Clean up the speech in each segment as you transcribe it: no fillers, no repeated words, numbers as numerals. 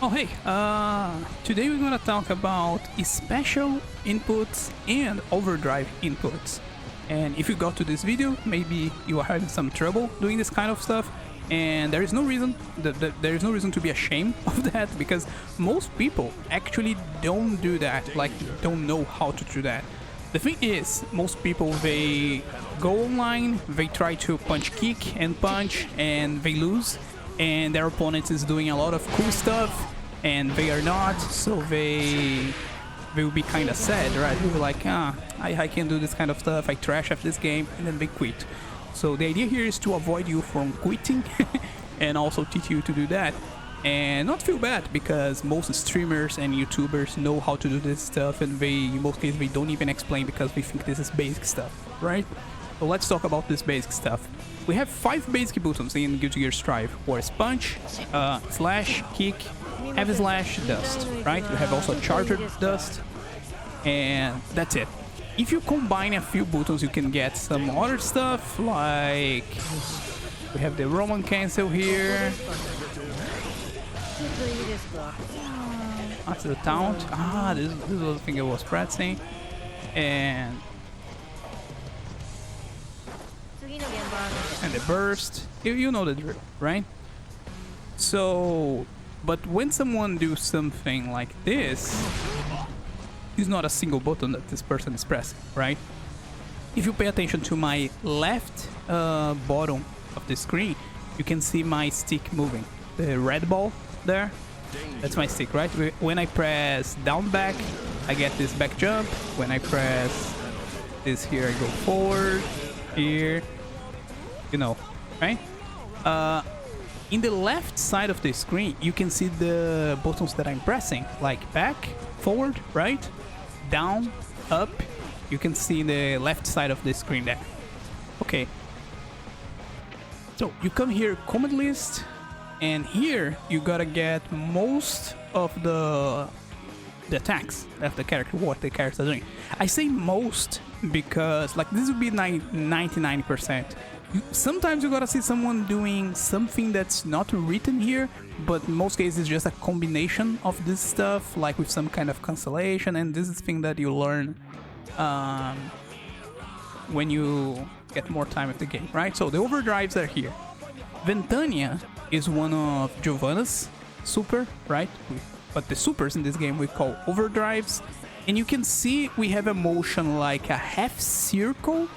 Oh hey, today we're gonna talk about special inputs and overdrive inputs. And if you got to this video, maybe you are having some trouble doing this kind of stuff, and there is no reason to be ashamed of that, because most people actually don't do that, like don't know how to do that. The thing is, most people, they go online, they try to punch kick and punch, and they lose, and their opponent is doing a lot of cool stuff and they are not, so they will be kind of sad, right? They'll be like, I can't do this kind of stuff, I trash at this game, and then they quit. So the idea here is to avoid you from quitting and also teach you to do that and not feel bad, because most streamers and YouTubers know how to do this stuff, and they, in most cases, they don't even explain because they think this is basic stuff, right? So let's talk about this basic stuff. We have 5 basic buttons in Guilty Gear Strive: Force Punch, Slash, Kick, Heavy Slash, Dust, right? You have also Charger Dust, and that's it. If you combine a few buttons, you can get some other stuff, like we have the Roman Cancel here. That's the taunt. This was the thing I was pressing. And the burst. You know the drill, right? So, but when someone do something like this, it's not a single button that this person is pressing, right? If you pay attention to my left bottom of the screen, you can see my stick moving. The red ball there, that's my stick, right? When I press down back, I get this back jump. When I press this here, I go forward, here, you know, right? In the left side of the screen, you can see the buttons that I'm pressing, like back, forward, right, down, up. You can see the left side of the screen there. Okay. So you come here, command list, and here you gotta get most of the attacks of the character, what the character is doing. I say most because like this would be 99%. Sometimes you gotta see someone doing something that's not written here, but in most cases it's just a combination of this stuff, like with some kind of cancellation, and this is the thing that you learn when you get more time with the game, right? So the overdrives are here. Ventania is one of Giovanna's super, right? But the supers in this game we call overdrives, and you can see we have a motion like a half circle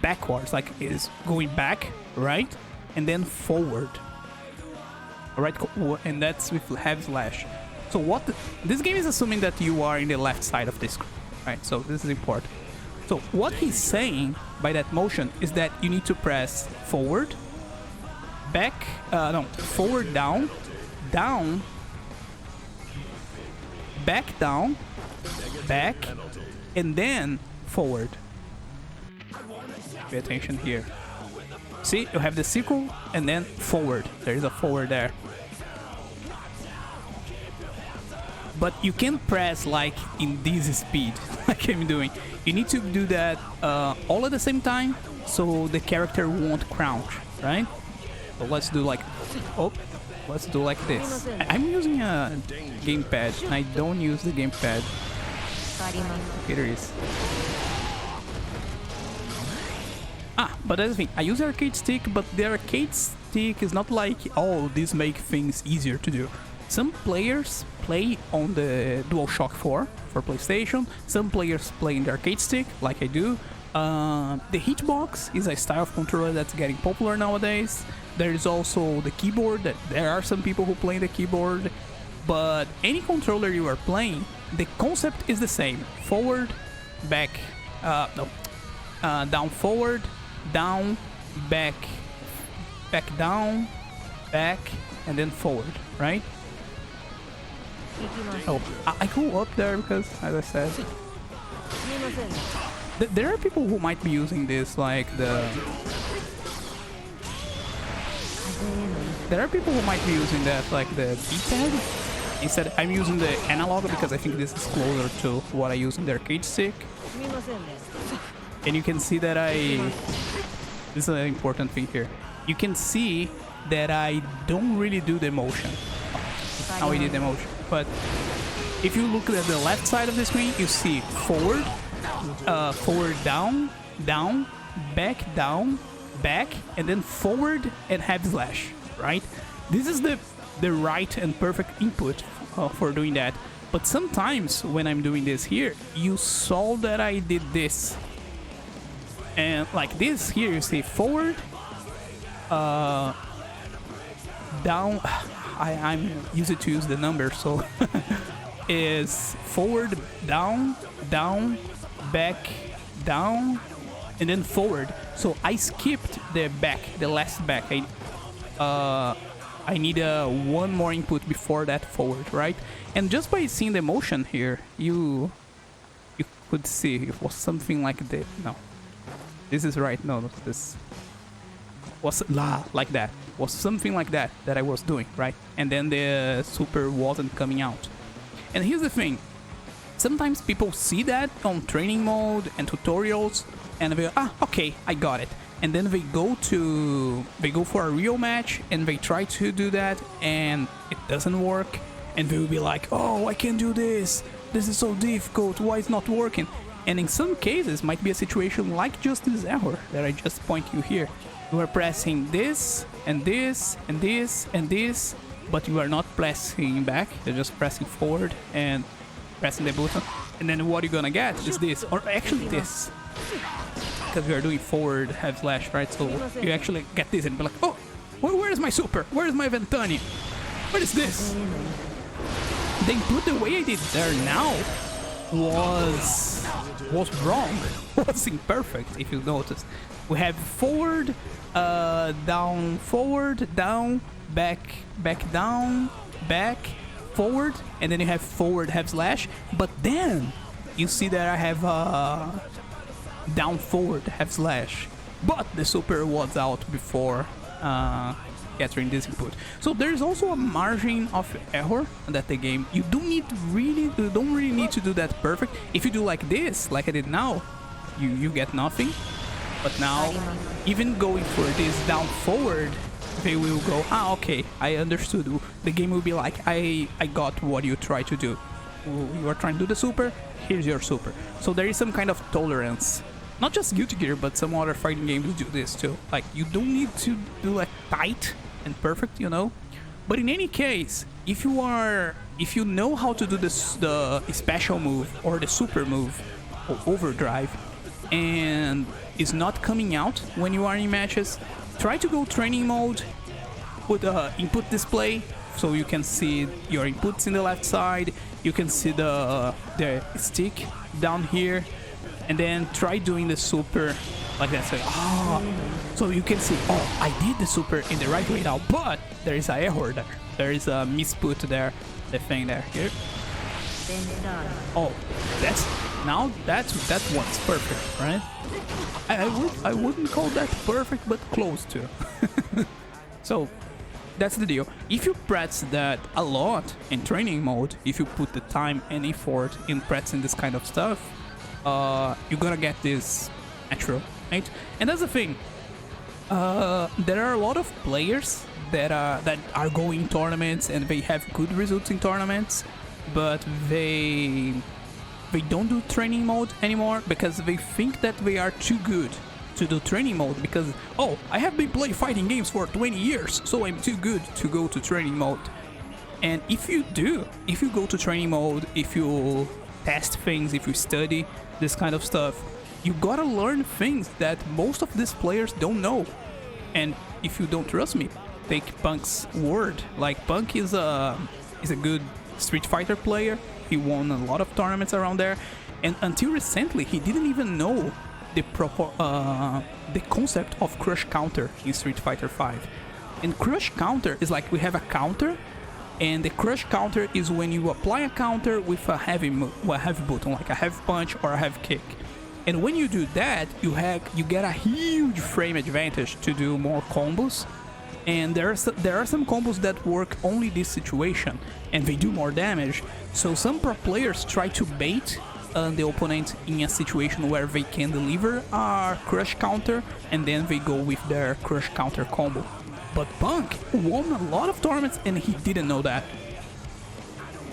backwards, like is going back, right, and then forward, all right, and that's with heavy slash. So this game is assuming that you are in the left side of the screen, right? So this is important. So what he's saying by that motion is that you need to press forward, back, forward, down, down, back, down, back, and then forward. Pay attention here. See, you have the circle and then forward. There is a forward there. But you can't press like in this speed, like I'm doing. You need to do that all at the same time, so the character won't crouch, right? So let's do like, let's do like this. I'm using a gamepad. I don't use the gamepad. Here it is. But that's the thing. I use the arcade stick, but the arcade stick is not like, oh, this makes things easier to do. Some players play on the DualShock 4 for PlayStation. Some players play in the arcade stick, like I do. The hitbox is a style of controller that's getting popular nowadays. There is also the keyboard. There are some people who play the keyboard. But any controller you are playing, the concept is the same. Forward, back, down, forward, down, back, back, down, back, and then forward, right? Oh, I go up there because, as I said, there are people who might be using this like there are people who might be using that like the D-pad. Instead, I'm using the analog because I think this is closer to what I use in the arcade stick. And you can see that this is an important thing here. You can see that I don't really do the motion. how I did the motion. But if you look at the left side of the screen, you see forward, forward down, down, back, and then forward and heavy slash, right? This is the right and perfect input for doing that. But sometimes when I'm doing this here, you saw that I did this. And like this here, you see forward, down. I'm used to use the number, so is forward, down, down, back, down, and then forward. So I skipped the back, the last back. I need one more input before that forward, right? And just by seeing the motion here, you could see it was something like this. No, this is right. No, this was like that. Was something like that I was doing, right? And then the super wasn't coming out. And here's the thing. Sometimes people see that on training mode and tutorials and they go, okay, I got it. And then they go for a real match and they try to do that and it doesn't work. And they will be like, oh, I can't do this. This is so difficult. Why it's not working? And in some cases might be a situation like just this error that I just point you here. You are pressing this and this and this and this, but you are not pressing back. You're just pressing forward and pressing the button. And then what you're gonna get is this, or actually this. Because we are doing forward heavy slash, right? So you actually get this and be like, oh, where is my super? Where is my Ventani? What is this? The input the way I did there now was wrong. Was imperfect, if you notice. We have forward, down, forward, down, back, down, back, forward, and then you have forward heavy slash. But then you see that I have down forward heavy slash, but the super was out before capturing this input. So there's also a margin of error that the game you don't really need to do that perfect. If you do like this, like I did now, you get nothing. But now, even going for this down forward, they will go, okay, I understood. The game will be like, I got what you try to do. You are trying to do the super, here's your super. So there is some kind of tolerance. Not just Guilty Gear, but some other fighting games do this too. Like, you don't need to do like tight and perfect, you know? But in any case, if you know how to do this, the special move or the super move or overdrive, and is not coming out when you are in matches, try to go training mode, put a input display so you can see your inputs in the left side, you can see the stick down here, and then try doing the super like that. So you can see, oh, I did the super in the right way now, but there is a error there. There is a misput there, the thing there. Here. Oh, that one's perfect, right? I wouldn't call that perfect, but close to. So that's the deal. If you practice that a lot in training mode, if you put the time and effort in practicing this kind of stuff, you're gonna get this natural, right? And that's the thing. There are a lot of players that are going tournaments and they have good results in tournaments, but they don't do training mode anymore because they think that they are too good to do training mode because, oh, I have been playing fighting games for 20 years, so I'm too good to go to training mode. And if you go to training mode, if you test things, if you study this kind of stuff, you gotta learn things that most of these players don't know. And if you don't trust me, take Punk's word. Like, Punk is a good Street Fighter player. He won a lot of tournaments around there, and until recently he didn't even know the concept of crush counter in Street Fighter 5. And crush counter is like, we have a counter, and the crush counter is when you apply a counter with a heavy button, like a heavy punch or a heavy kick. And when you do that, you get a huge frame advantage to do more combos. And there are some combos that work only this situation, and they do more damage. So some pro players try to bait the opponent in a situation where they can deliver a crush counter, and then they go with their crush counter combo. But Punk won a lot of tournaments, and he didn't know that.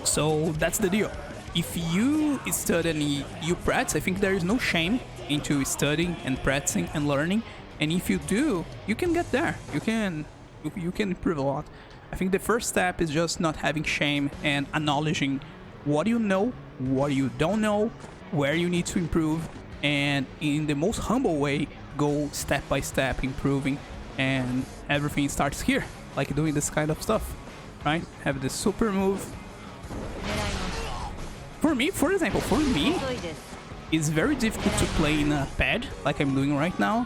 So that's the deal. If you study and you practice, I think there is no shame into studying and practicing and learning. And if you do, you can get there. You can improve a lot. I think the first step is just not having shame and acknowledging what you know, what you don't know, where you need to improve, and in the most humble way, go step by step improving, and everything starts here, like doing this kind of stuff, right? Have this super move. For me, for example, it's very difficult to play in a pad like I'm doing right now.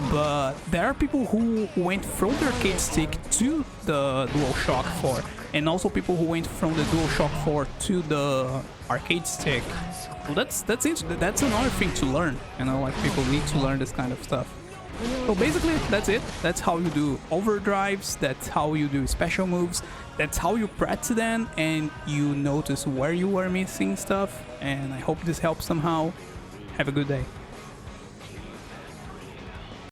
But there are people who went from the arcade stick to the DualShock 4, and also people who went from the DualShock 4 to the arcade stick. Well, that's it. That's another thing to learn. You know, like people need to learn this kind of stuff. So basically, that's it. That's how you do overdrives. That's how you do special moves. That's how you practice them, and you notice where you are missing stuff. And I hope this helps somehow. Have a good day.